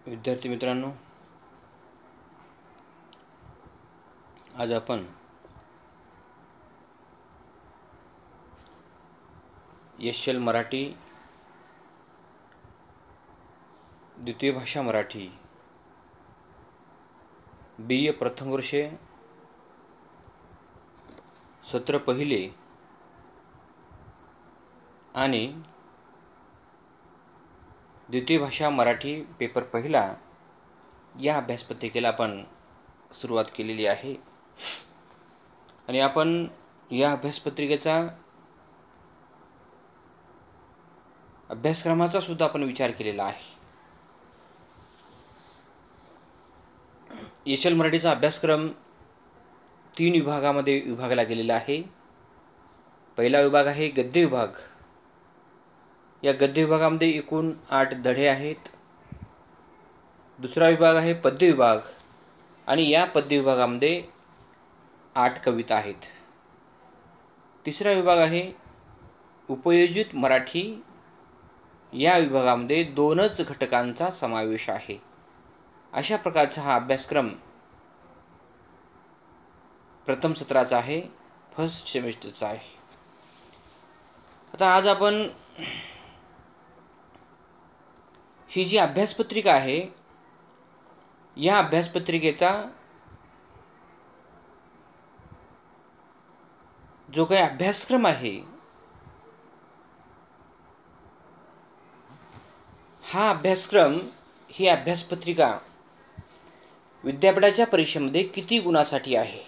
विद्यार्थी मित्रांनो, आज आपण एस.एल. मराठी द्वितीय भाषा मराठी बी.ए. प्रथम वर्ष सत्र पहिले आणि द्वितीय भाषा मराठी पेपर पहिला या अभ्यासपत्रिकेला आपण सुरुवात केलेली आहे आणि आपण या अभ्यासपत्रिकेचा अभ्यासक्रमाचा सुद्धा आपण विचार केलेला आहे। एस.एल. मराठीचा अभ्यासक्रम 3 विभागामध्ये विभागला गेलेला आहे। पहिला विभाग आहे गद्य विभाग। या गद्य विभागामध्ये एकूण 8 धडे आहेत। दुसरा विभाग आहे पद्य विभाग आणि या पद्य विभागामध्ये 8 कविता आहेत। तिसरा विभाग आहे उपयोजित मराठी। या विभागामध्ये 2च घटकांचा समावेश आहे। अशा प्रकारचा हा अभ्यासक्रम प्रथम सत्राचा आहे, फर्स्ट सेमेस्टरचा आहे। आता आज आपण ही जी अभ्यासपत्रिका आहे या अभ्यासपत्रिकेचा जो काही अभ्यासक्रम आहे हा अभ्यासक्रम ही अभ्यासपत्रिका विद्यापीठाच्या परीक्षेमध्ये किती गुणासाठी आहे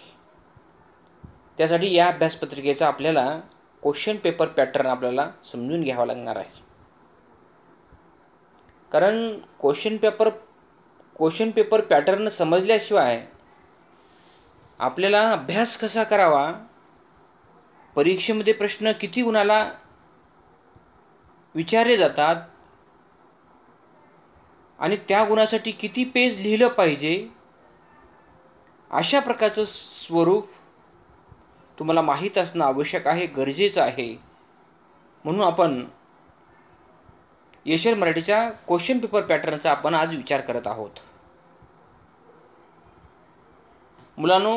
त्यासाठी या अभ्यासपत्रिकेचा आपल्याला क्वेश्चन पेपर पॅटर्न आपल्याला समजून घ्यावा लागणार आहे। कारण क्वेश्चन पेपर पॅटर्न समजल्याशिवाय आपल्याला अभ्यास कसा करावा, परीक्षेमध्ये प्रश्न किती गुणाला विचारले जातात आणि त्या गुणासाठी किती पेज लिहिलं पाहिजे, अशा प्रकारचं स्वरूप तुम्हाला माहीत असणं आवश्यक आहे, गरजेचं आहे। म्हणून आपण एस.एल. मराठीच्या क्वेश्चन पेपर पॅटर्नचा आपण आज विचार करत आहोत। मुलांनो,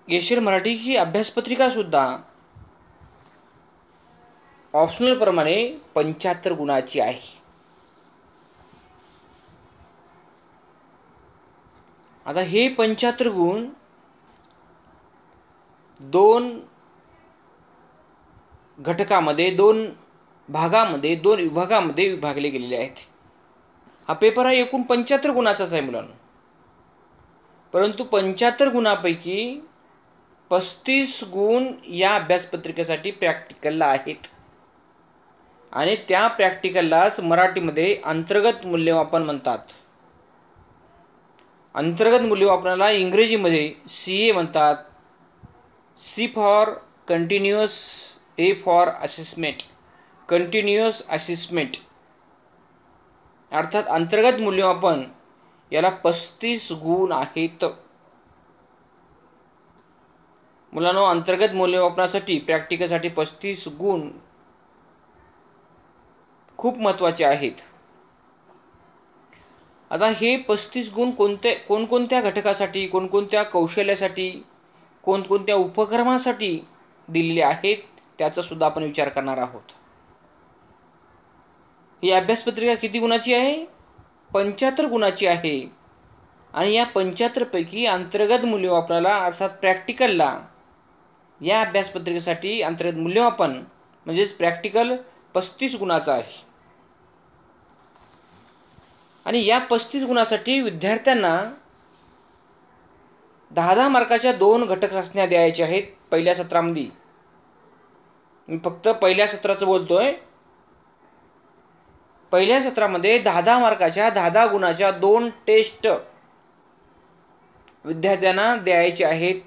एस.एल. मराठीची अभ्यासपत्रिका सुद्धा ऑप्शनल प्रमाणे 75 गुणाची आहे। आता हे 75 गुण 2 घटकामध्ये, 2 भागामध्ये, 2 विभागामध्ये विभागले गेलेले आहेत। हा पेपर हा एकूण 75 गुणाचाच आहे मुलांनो, परंतु 75 गुणापैकी 35 गुण या अभ्यासपत्रिकेसाठी प्रॅक्टिकलला आहेत आणि त्या प्रॅक्टिकललाच मराठीमध्ये अंतर्गत मूल्यमापन म्हणतात। अंतर्गत मूल्यमापनाला इंग्रजीमध्ये CA म्हणतात। C for continuous, A for assessment, continuous assessment. अर्थात अंतर्गत मूल्यमापन याला 35 गुण आहेत। मुलांनो, अंतर्गत मूल्यमापनासाठी प्रॅक्टिकलसाठी 35 गुण खूप महत्त्वाचे आहेत। आता हे 35 गुण कोणकोणत्या घटकासाठी, कोणकोणत्या कौशल्यासाठी, कोणकोणत्या उपक्रमासाठी दिलेले आहेत त्याचा सुद्धा आपण विचार करणार आहोत। ही अभ्यासपत्रिका किती गुणाची आहे? 75 गुणाची आहे आणि या 75 पैकी अंतर्गत मूल्यमापनाला अर्थात प्रॅक्टिकलला या अभ्यासपत्रिकेसाठी अंतर्गत मूल्यमापन म्हणजेच प्रॅक्टिकल 35 गुणाचा आहे आणि या 35 गुणासाठी विद्यार्थ्यांना 10 मार्काच्या 2 घटक चाचण्या द्यायच्या आहेत पहिल्या सत्रामध्ये। मी फक्त पहिल्या सत्राचं बोलतोय। पहिल्या सत्रामध्ये 10 मार्काच्या 10 गुणाच्या 2 टेस्ट विद्यार्थ्यांना द्यायचे आहेत।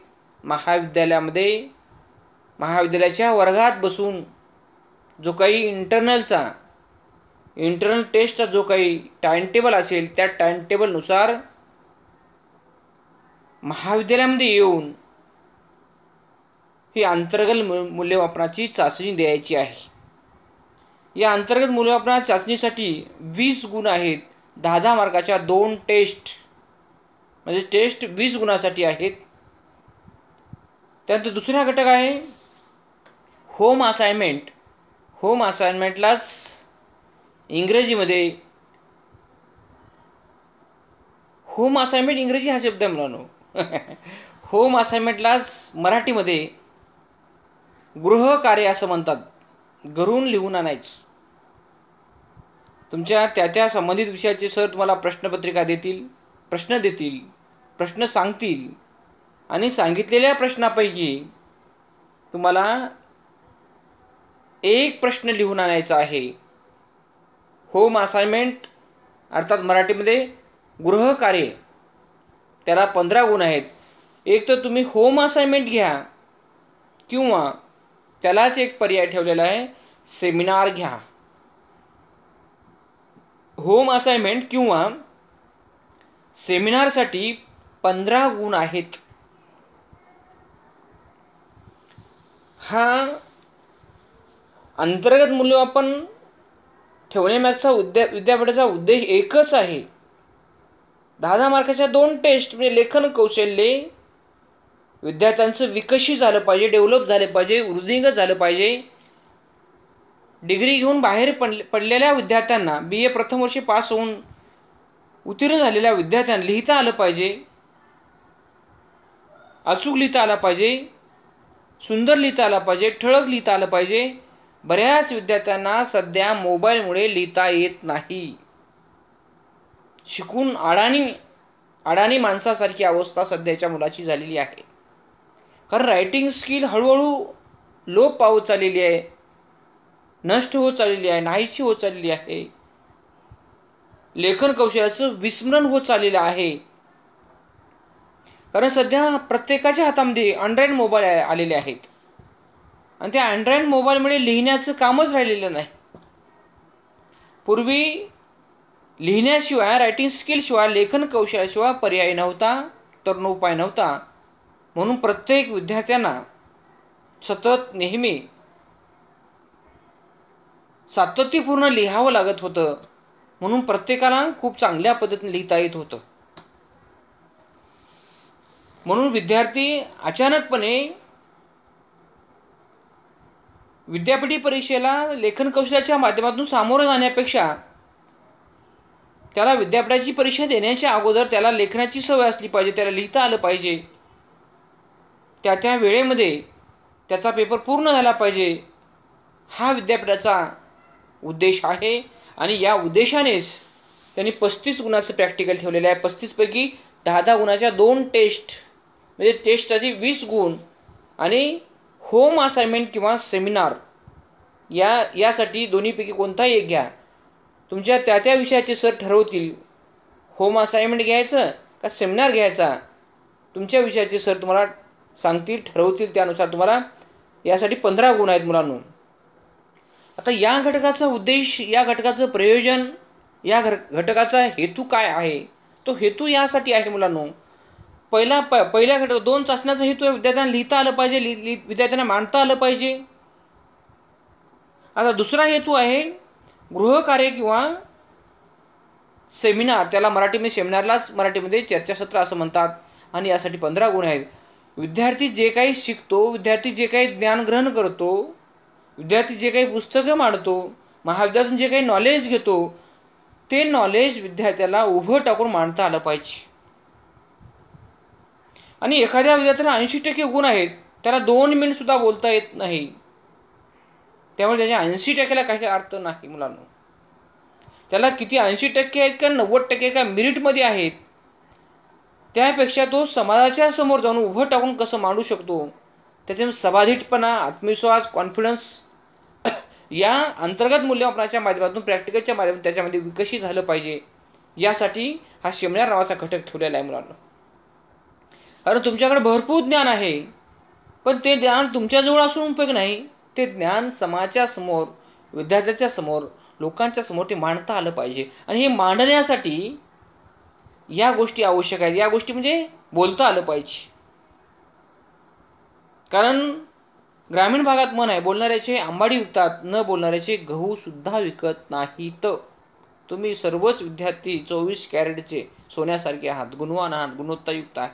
महाविद्यालयाच्या वर्गात बसून जो काही इंटरनल टेस्टचा जो काही टाइम टेबल असेल त्या टाइम टेबलनुसार महाविद्यालयामध्ये येऊन ही अंतर्गत मूल्यमापनाची चाचणी द्यायची आहे। या अंतर्गत मूल्यमापन चाचणीसाठी 20 गुण आहेत 10 मार्काच्या 2 टेस्ट, म्हणजे टेस्ट 20 गुणासाठी आहेत. त्यानंतर दुसरा घटक आहे होम असाइनमेंट. होम असाइनमेंटलाच इंग्रजीमध्ये, होम असाइनमेंट इंग्रजी हा शब्द आहे मुलांनो. होम असाइनमेंटलाच मराठीमध्ये गृहकार्य असं म्हणतात. घरून लिहून आणायचं. तुमच्या त्या संबंधित विषयाचे सर तुम्हाला प्रश्नपत्रिका देतील, प्रश्न देतील, प्रश्न सांगतील आणि सांगितलेल्या प्रश्नापैकी तुम्हाला एक प्रश्न लिहून आणायचा आहे. होम असाइनमेंट अर्थात मराठीमध्ये गृहकार्य, त्याला 15 गुण आहेत. एक तर तुम्ही होम असाइनमेंट घ्या किंवा त्यालाच एक पर्याय ठेवलेला आहे, सेमिनार घ्या. होम असाइनमेंट किंवा सेमिनारसाठी 15 गुण आहेत. हा अंतर्गत मूल्यमापन ठेवण्यामागचा विद्यापीठाचा उद्देश एकच आहे. 10 मार्काच्या 2 टेस्ट म्हणजे लेखन कौशल्य विद्यार्थ्यांचं विकसित झालं पाहिजे, डेव्हलप झाले पाहिजे, वृद्धिंगत झालं पाहिजे. डिग्री घेऊन बाहेर पडलेल्या विद्यार्थ्यांना, BA प्रथम वर्षी पास होऊन उत्तीर्ण झालेल्या विद्यार्थ्यांना लिहिता आलं पाहिजे, अचूक लिहिता आला पाहिजे, सुंदर लिहिता आला पाहिजे, ठळक लिहिता आलं पाहिजे. बऱ्याच विद्यार्थ्यांना सध्या मोबाईलमुळे लिहिता येत नाही. शिकून अडाणी माणसासारखी अवस्था सध्याच्या मुलाची झालेली आहे. कारण रायटिंग स्किल हळूहळू लोप पावत चाललेली आहे, नष्ट होत चाललेली आहे, नाहीशी होत चाललेली आहे. लेखन कौशल्याचं विस्मरण होत चाललेलं आहे. कारण सध्या प्रत्येकाच्या हातामध्ये अँड्रॉइड मोबाईल आलेले आहेत आणि त्या अँड्रॉइड मोबाईलमुळे लिहिण्याचं कामच राहिलेलं नाही. पूर्वी लिहिण्याशिवाय, रायटिंग स्किलशिवाय, लेखन कौशल्याशिवाय पर्याय नव्हता, तरुणोपाय नव्हता. म्हणून प्रत्येक विद्यार्थ्यांना सतत नेहमी सातत्यपूर्ण लिहावं लागत होतं. म्हणून प्रत्येकाला खूप चांगल्या पद्धतीने लिहिता येत होतं. म्हणून विद्यार्थी अचानकपणे विद्यापीठ परीक्षेला लेखन कौशल्याच्या माध्यमातून सामोरं जाण्यापेक्षा त्याला विद्यापीठाची परीक्षा देण्याच्या अगोदर त्याला लेखनाची सवय असली पाहिजे, त्याला लिहिता आलं पाहिजे, त्या वेळेमध्ये त्याचा पेपर पूर्ण झाला पाहिजे. हा विद्यापीठाचा उद्देश आहे आणि या उद्देशानेच त्यांनी 35 गुणाचं प्रॅक्टिकल ठेवलेलं आहे. 35 पैकी 10 गुणाच्या 2 टेस्ट, म्हणजे टेस्टसाठी 20 गुण आणि होम असाइनमेंट किंवा सेमिनार यासाठी दोन्हीपैकी कोणताही एक घ्या. तुमच्या त्या विषयाचे सर ठरवतील होम असाइनमेंट घ्यायचं का सेमिनार घ्यायचा. तुमच्या विषयाचे सर तुम्हाला सांगतील, ठरवतील. त्यानुसार तुम्हाला यासाठी 15 गुण आहेत मुलांनो. आता या घटकाचा उद्देश, या घटकाचं प्रयोजन, या घटकाचा हेतू काय आहे? तो हेतू यासाठी आहे मुलांनो, पहिल्या घटक 2 चाचण्याचा हेतू आहे विद्यार्थ्यांना लिहिता आलं पाहिजे, विद्यार्थ्यांना मांडता आलं पाहिजे. आता दुसरा हेतू आहे गृहकार्य किंवा सेमिनार. त्याला मराठीमध्ये सेमिनारलाच मराठीमध्ये चर्चासत्र असं म्हणतात आणि यासाठी 15 गुण आहेत. विद्यार्थी जे काही शिकतो, विद्यार्थी जे काही ज्ञान ग्रहण करतो, विद्यार्थी जे काही पुस्तकं मांडतो, महाविद्यालयातून जे काही नॉलेज घेतो, ते नॉलेज विद्यार्थ्याला उभं टाकून मांडता आलं पाहिजे. आणि एखाद्या विद्यार्थ्याला 80% गुण आहेत, त्याला 2 मिनिटसुद्धा बोलता येत नाही, त्यामुळे त्याच्या 80%ला काही अर्थ नाही मुलांनो. त्याला किती 80% आहेत का 90% का मेरिटमध्ये आहेत, त्यापेक्षा तो समाजाच्या समोर जाऊन उभं टाकून कसं मांडू शकतो, त्याच्यामध्ये सबाधितपणा, आत्मविश्वास, कॉन्फिडन्स या अंतर्गत मूल्यमापनाच्या माध्यमातून, प्रॅक्टिकलच्या माध्यमातून त्याच्यामध्ये विकसित झालं पाहिजे. यासाठी हा सेमिनार नावाचा घटक ठेवलेला आहे मुलांना. कारण तुमच्याकडे भरपूर ज्ञान आहे, पण ते ज्ञान तुमच्याजवळ असून उपयोग नाही. ते ज्ञान समाजाच्या समोर, विद्यार्थ्याच्या समोर, लोकांच्या समोर ते मांडता आलं पाहिजे. आणि हे मांडण्यासाठी या गोष्टी आवश्यक आहेत. या गोष्टी म्हणजे बोलता आलं पाहिजे. कारण ग्रामीण भागात म्हण आहे, बोलणाऱ्याचे आंबाडी विकतात, न बोलणाऱ्याचे गहू सुद्धा विकत नाहीत. तुम्ही सर्वच विद्यार्थी 24 कॅरेटचे सोन्यासारखे आहात, गुणवान आहात, गुणवत्तायुक्त आहात.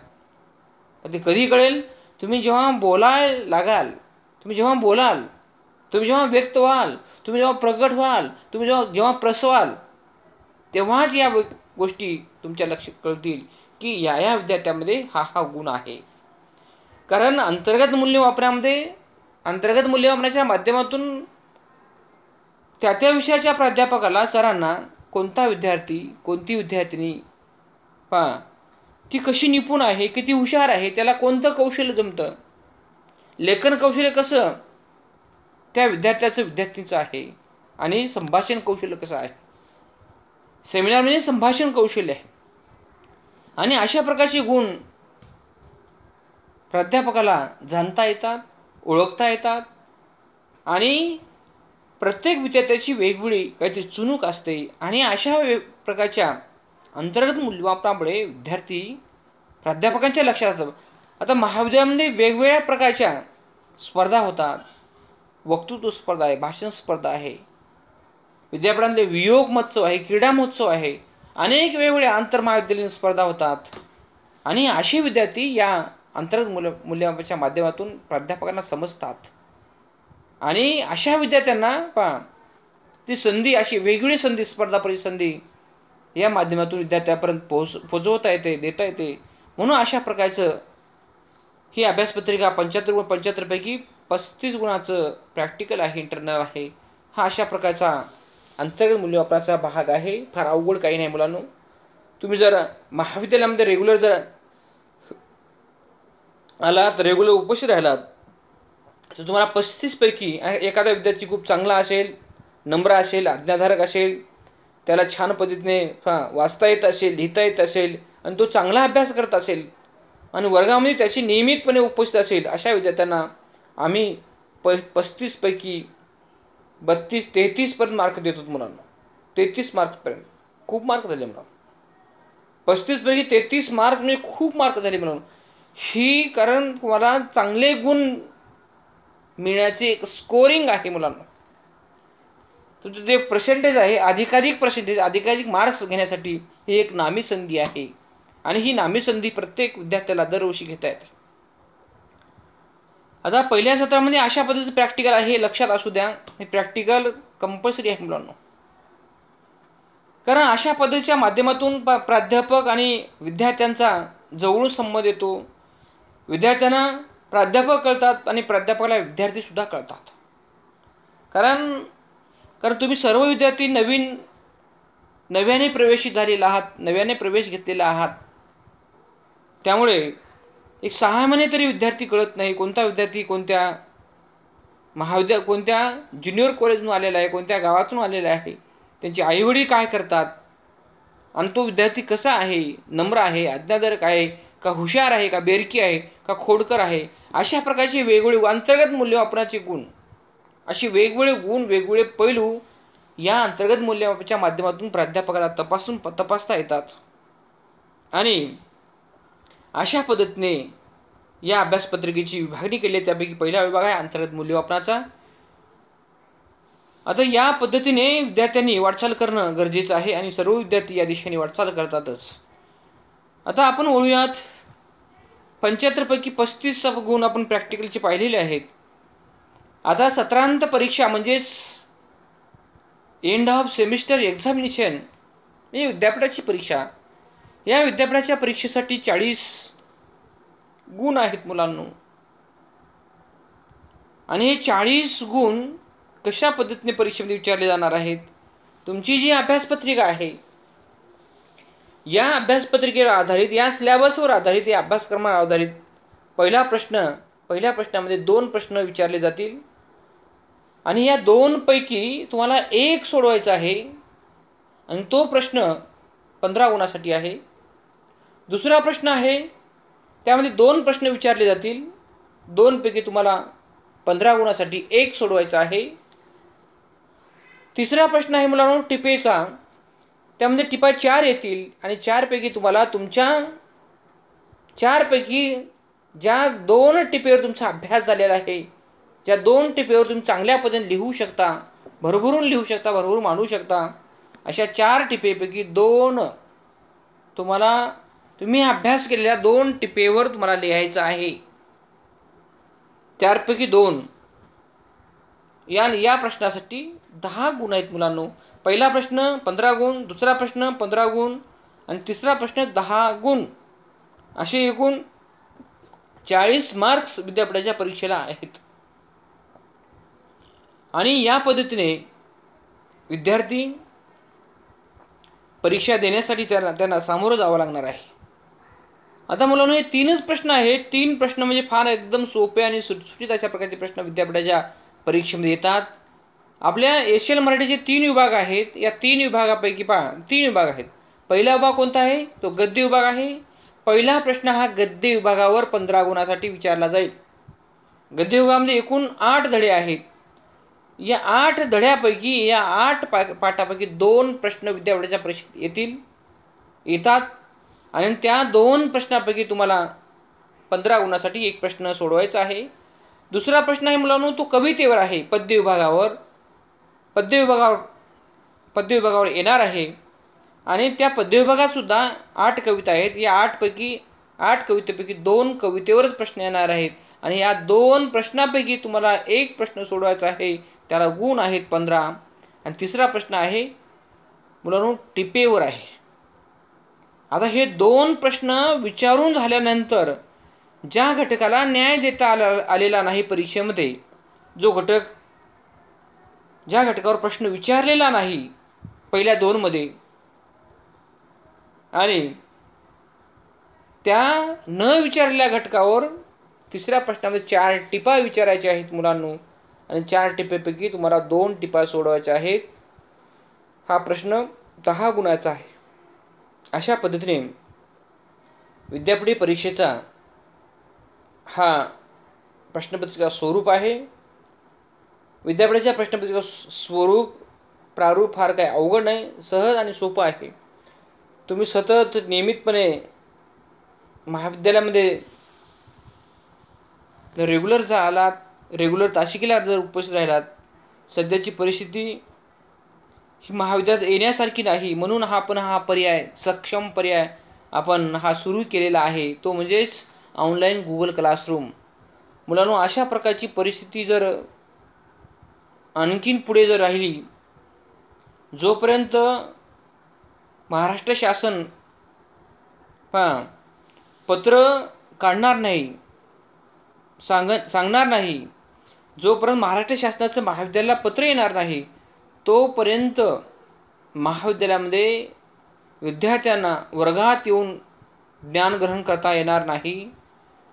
ते कधी कळेल? तुम्ही जेव्हा बोलायला लागाल, तुम्ही जेव्हा बोलाल, तुम्ही जेव्हा व्यक्त व्हाल, तुम्ही जेव्हा प्रगट व्हाल, तुम्ही जेव्हा प्रसवाल, तेव्हाच या गोष्टी तुमच्या लक्षात कळतील की या विद्यार्थ्यामध्ये हा गुण आहे. कारण अंतर्गत मूल्य वापरण्याच्या माध्यमातून त्या विषयाच्या प्राध्यापकाला, सरांना कोणता विद्यार्थी, कोणती विद्यार्थिनी ती कशी निपुण आहे, किती हुशार आहे, त्याला कोणतं कौशल्य जमतं, लेखन कौशल्य कसं त्या विद्यार्थीचं आहे, आणि संभाषण कौशल्य कसं आहे. सेमिनार म्हणजे संभाषण कौशल्य आहे. आणि अशा प्रकारचे गुण प्राध्यापकाला जाणता येतात, ओळखता येतात. आणि प्रत्येक विद्यार्थ्याची वेगवेगळी काहीतरी चुणूक असते. आणि अशा प्रकारच्या अंतर्गत मूल्यमापनामुळे विद्यार्थी प्राध्यापकांच्या लक्षात येतात. आता महाविद्यालयामध्ये वेगवेगळ्या प्रकारच्या स्पर्धा होतात. वक्तृत्व स्पर्धा आहे, भाषण स्पर्धा आहे, विद्यापीठांतले वियोग महोत्सव आहे, क्रीडा महोत्सव आहे, अनेक वेगवेगळ्या आंतरमहाविद्यालयीन स्पर्धा होतात. आणि असे विद्यार्थी या अंतर्गत मूल्यमापनाच्या माध्यमातून प्राध्यापकांना समजतात. आणि अशा विद्यार्थ्यांना ती संधी, अशी वेगवेगळी संधी, स्पर्धा परीक्षा संधी या माध्यमातून विद्यार्थ्यापर्यंत पोहोचवता येते, देता येते. म्हणून अशा प्रकारचं ही अभ्यासपत्रिका 75 पैकी 35 गुणाचं प्रॅक्टिकल आहे, इंटरनल आहे. हा अशा प्रकारचा अंतर्गत मूल्यमापनाचा भाग आहे. फार अवघड काही नाही मुलांनो. तुम्ही जर महाविद्यालयामध्ये रेग्युलर जर आलात, रेग्युलर उपस्थित राहिलात, तर तुम्हाला 35 पैकी एखादा विद्यार्थी खूप चांगला असेल, नम्र असेल, आज्ञाधारक असेल, त्याला छान पद्धतीने वाचता येत असेल, लिहिता येत असेल, आणि तो चांगला अभ्यास करत असेल, आणि वर्गामध्ये त्याची नियमितपणे उपस्थित असेल, अशा विद्यार्थ्यांना आम्ही 35 पैकी 33 पर्यंत मार्क देतो मुलांना. 33 मार्कपर्यंत खूप मार्क झाले मुलांना. 35 पैकी 33 मार्क म्हणजे खूप मार्क झाले मुलांना. ही कारण तुम्हाला चांगले गुण मिळण्याचे एक स्कोरिंग आहे मुलांना. तुमचं जे पर्सेंटेज आहे, अधिकाधिक मार्क्स घेण्यासाठी ही एक नामी संधी आहे. आणि ही नामी संधी प्रत्येक विद्यार्थ्याला दरवर्षी घेता येते. आता पहिल्या सत्रामध्ये अशा पद्धतीचं प्रॅक्टिकल आहे, हे लक्षात असू द्या. हे प्रॅक्टिकल कंपल्सरी आहे मुलांना. कारण अशा पद्धतीच्या माध्यमातून प्राध्यापक आणि विद्यार्थ्यांचा जवळून संबंध येतो. विद्यार्थ्यांना प्राध्यापक कळतात आणि प्राध्यापकाला विद्यार्थीसुद्धा कळतात. कारण तुम्ही सर्व विद्यार्थी नव्याने प्रवेशित झालेला आहात, नव्याने प्रवेश घेतलेला आहात. त्यामुळे एक 6 महिने तरी विद्यार्थी कळत नाही, कोणता विद्यार्थी कोणत्या कोणत्या ज्युनियर कॉलेजमधून आलेला आहे, कोणत्या गावातून आलेला आहे, त्यांची आईवडील काय करतात, आणि तो विद्यार्थी कसा आहे, नम्र आहे, आज्ञाधारक आहे का, हुशार आहे का, बेरकी आहे का, खोडकर आहे. अशा प्रकारचे वेगवेगळे अंतर्गत मूल्यमापनाचे गुण, असे वेगवेगळे गुण, वेगवेगळे पैलू या अंतर्गत मूल्यमापनाच्या माध्यमातून प्राध्यापकाला तपासता येतात. आणि अशा पद्धतीने या अभ्यासपत्रिकेची विभागणी केली. त्यापैकी पहिला विभाग आहे अंतर्गत मूल्यमापनाचा. आता या पद्धतीने विद्यार्थ्यांनी वाटचाल करणं गरजेचं आहे, आणि सर्व विद्यार्थी या दिशेने वाटचाल करतातच. आता आपण वळूयात. 75 पैकी 35 गुण आपण प्रॅक्टिकलचे पाहिलेले आहेत. आता सत्रांत परीक्षा म्हणजेच एंड ऑफ सेमिस्टर एक्झामिनेशन, ही विद्यापीठाची परीक्षा. या विद्यापीठाच्या परीक्षेसाठी 40 गुण आहेत मुलांनो. आणि हे 40 गुण कशा पद्धतीने परीक्षेमध्ये विचारले जाणार आहेत? तुमची जी अभ्यासपत्रिका आहे, या अभ्यासपत्रिकेवर आधारित, या सिलेबसवर आधारित, या अभ्यासक्रमावर आधारित पहिल्या प्रश्नामध्ये 2 प्रश्न विचारले जातील. आणि या 2 पैकी तुम्हाला 1 सोडवायचा आहे, आणि तो प्रश्न 15 गुणासाठी आहे. दुसरा प्रश्न आहे, त्यामध्ये 2 प्रश्न विचारले जातील. 2 पैकी तुम्हाला 15 गुणासाठी 1 सोडवायचा आहे. तिसरा प्रश्न आहे मुलांनो टिपेचा. त्यामध्ये टिपा 4 येतील, आणि 4 पैकी तुम्हाला तुमच्या 4 पैकी ज्या 2 टिपेवर तुमचा अभ्यास झालेला आहे, ज्या 2 टिपेवर तुम्ही चांगल्या पद्धतीने लिहू शकता, भरभरून लिहू शकता, भरभरून मांडू शकता, अशा 4 टिपेपैकी 2 तुम्ही अभ्यास केलेल्या 2 टिपेवर तुम्हाला लिहायचं आहे. 4 पैकी 2. या प्रश्नासाठी 10 गुण आहेत मुलांनो. पहिला प्रश्न 15 गुण, दुसरा प्रश्न 15 गुण आणि तिसरा प्रश्न 10 गुण. असे एकूण 40 मार्क्स विद्यापीठाच्या परीक्षेला आहेत. आणि या पद्धतीने विद्यार्थी परीक्षा देण्यासाठी त्यांना सामोरं जावं लागणार आहे. आता मुलांनो, हे 3च प्रश्न आहेत. 3 प्रश्न म्हणजे फार एकदम सोपे आणि सुटसुटीत अशा प्रकारचे प्रश्न विद्यापीठाच्या परीक्षेमध्ये येतात. आपल्या एशियन मराठीचे 3 विभाग आहेत. या 3 विभागापैकी 3 विभाग आहेत. पहिला विभाग कोणता आहे? तो गद्य विभाग आहे. पहिला प्रश्न हा गद्य विभागावर 15 गुणासाठी विचारला जाईल. गद्य विभागामध्ये एकूण 8 धडे आहेत. या 8 धड्यापैकी या 8 पाठापैकी 2 प्रश्न विद्यापीठाच्या परीक्षेत येतात आणि त्या 2 प्रश्नापैकी तुम्हाला 15 गुणासाठी एक प्रश्न सोडवायचा आहे. दुसरा प्रश्न आहे मुलांनो, तो कवितेवर आहे. पद्य विभागावर येणार आहे आणि त्या पद्य विभागात सुद्धा 8 कविता आहेत. या 8 कवितेपैकी 2 कवितेवरच प्रश्न येणार आहेत आणि या 2 प्रश्नापैकी तुम्हाला एक प्रश्न सोडवायचा आहे. त्याला गुण आहेत 15. आणि तिसरा प्रश्न आहे मुलांनो, टिपेवर आहे. आता हे 2 प्रश्न विचारून झाल्यानंतर ज्या घटकाला न्याय देता आलेला नाही परीक्षेमध्ये, ज्या घटकावर प्रश्न विचारलेला नाही पहिल्या 2 मध्ये आणि त्या न विचारलेल्या घटकावर तिसऱ्या प्रश्नामध्ये 4 टिपा विचारायच्या आहेत मुलांनो. आणि 4 टिपेपैकी तुम्हाला 2 टिपा सोडवायच्या आहेत. हा प्रश्न 10 गुणाचा आहे. अशा पद्धतीने विद्यापीठ परीक्षेचा हा प्रश्नपत्रिका स्वरूप आहे. विद्यापीठाच्या प्रश्नपत्रिका प्रारूप फार काही अवघड नाही, सहज आणि सोपं आहे. तुम्ही सतत नियमितपणे महाविद्यालयामध्ये रेग्युलर तासिकेला जर उपस्थित राहिलात, सध्याची परिस्थिती ही महाविद्यालयात येण्यासारखी नाही, म्हणून हा पर्याय, सक्षम पर्याय आपण सुरू केलेला आहे. तो म्हणजेच ऑनलाईन गुगल क्लासरूम. मुलांनो, अशा प्रकारची परिस्थिती जर आणखीन पुढे जर राहिली, जोपर्यंत महाराष्ट्र शासन पत्र काढणार नाही, सांगणार नाही, जोपर्यंत महाराष्ट्र शासनाचं महाविद्यालयाला पत्र येणार नाही, तोपर्यंत महाविद्यालयामध्ये विद्यार्थ्यांना वर्गात येऊन ज्ञान ग्रहण करता येणार नाही.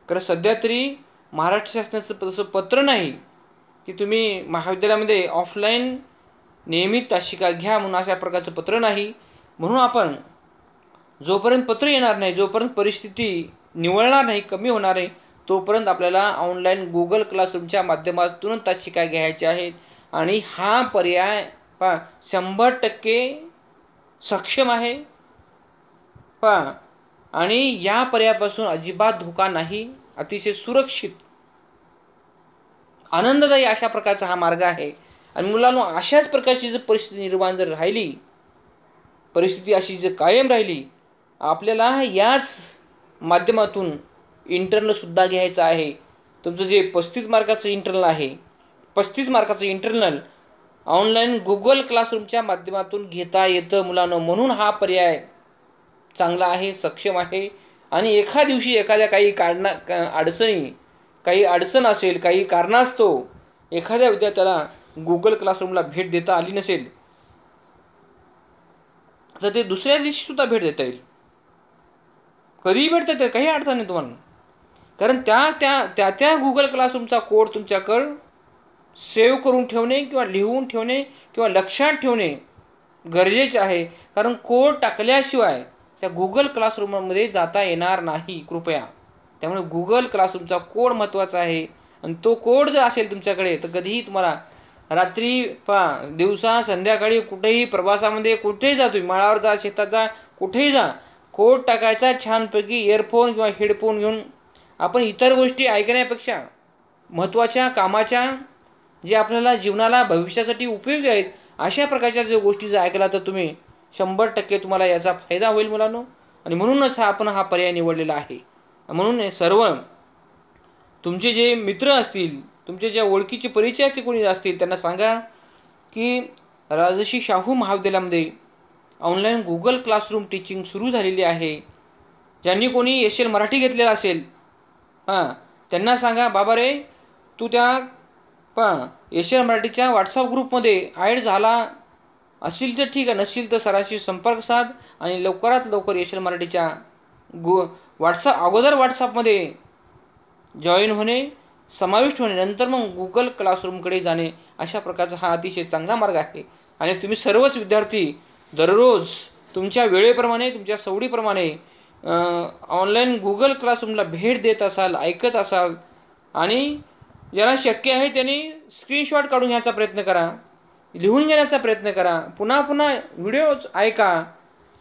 कारण सध्या तरी महाराष्ट्र शासनाचं तसं पत्र नाही की तुम्ही महाविद्यालयामध्ये ऑफलाईन नियमित तासिका घ्या म्हणून अशा प्रकारचं पत्र नाही. म्हणून आपण जोपर्यंत पत्र येणार नाही, जोपर्यंत परिस्थिती निवळणार नाही, कमी होणार आहे, तोपर्यंत आपल्याला ऑनलाईन गुगल क्लासरूमच्या माध्यमातून तासिका घ्यायच्या आहेत. आणि हा पर्याय 100% सक्षम आहे. आणि या पर्यायापासून अजिबात धोका नाही, अतिशय सुरक्षित, आनंददायी अशा प्रकारचा हा मार्ग आहे. आणि मुलांनो, अशाच प्रकारची जर परिस्थिती निर्माण जर राहिली, परिस्थिती अशी जर कायम राहिली, आपल्याला याच माध्यमातून इंटरनल सुद्धा घ्यायचं आहे. तुमचं जे 35 मार्काचं इंटरनल आहे, 35 मार्काचं इंटरनल ऑनलाईन गुगल क्लासरूमच्या माध्यमातून घेता येतं मुलांनो. म्हणून हा पर्याय चांगला आहे, सक्षम आहे. आणि एका दिवशी एखाद्या काही अडचण असेल, काही कारणास्तव एखाद्या विद्यार्थ्याला गुगल क्लासरूमला भेट देता आली नसेल, तर ते दुसऱ्या दिवशी सुद्धा भेट देता येईल. कधीही भेट देता येईल, काही अडचण नाही तुम्हाला. कारण त्या गुगल क्लासरूमचा कोड तुमच्याकडं सेव्ह करून ठेवणे किंवा लिहून ठेवणे किंवा लक्षात ठेवणे गरजेचे आहे. कारण कोड टाकल्याशिवाय त्या गुगल क्लासरूममध्ये जाता येणार नाही कृपया. त्यामुळे गुगल क्लासरूमचा कोड महत्त्वाचा आहे. आणि तो कोड जर असेल तुमच्याकडे, तर कधीही तुम्हाला रात्री दिवसा संध्याकाळी कुठेही प्रवासामध्ये कुठेही जा, तुम्ही माळावर जा, शेतात जा, कुठेही जा, कोड टाकायचा छानपैकी इयरफोन किंवा हेडफोन घेऊन. आपण इतर गोष्टी ऐकण्यापेक्षा महत्त्वाच्या कामाच्या, जे आपल्याला जीवनाला भविष्यासाठी उपयोगी आहेत, अशा प्रकारच्या जर गोष्टी जर ऐकला तर तुम्ही 100% तुम्हाला याचा फायदा होईल मुलांनो. आणि म्हणूनच आपण हा पर्याय निवडलेला आहे. म्हणून सर्व तुमचे जे मित्र असतील, तुमचे ज्या ओळखीचे परिचयाचे कोणी असतील त्यांना सांगा की राजर्षी शाहू महाविद्यालयामध्ये ऑनलाईन गुगल क्लासरूम टीचिंग सुरू झालेली आहे. ज्यांनी कोणी एशियन मराठी घेतलेला असेल त्यांना सांगा, बाबा रे तू त्या एशियन मराठीच्या व्हॉट्सअप ग्रुपमध्ये ॲड झाला असेल तर ठीक आहे, नसेल तर सरांशी संपर्क साध आणि लवकरात लवकर एशियन मराठीच्या व्हॉट्सअपमध्ये जॉईन होणे, समाविष्ट होणे, नंतर मग गुगल क्लासरूमकडे जाणे, अशा प्रकारचा हा अतिशय चांगला मार्ग आहे. आणि तुम्ही सर्वच विद्यार्थी दररोज तुमच्या वेळेप्रमाणे, तुमच्या सवडीप्रमाणे ऑनलाईन गुगल क्लासरूमला भेट देत असाल, ऐकत असाल आणि ज्याला शक्य आहे त्यांनी स्क्रीनशॉट काढून घ्यायचा प्रयत्न करा, लिहून घेण्याचा प्रयत्न करा, पुन्हा पुन्हा व्हिडिओज ऐका.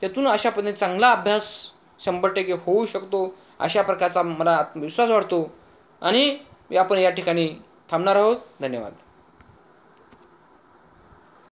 त्यातून अशा पद्धतीने चांगला अभ्यास 100% होऊ शकतो, अशा प्रकारचा मला आत्मविश्वास वाटतो. आणि आपण या ठिकाणी थांबणार आहोत. धन्यवाद.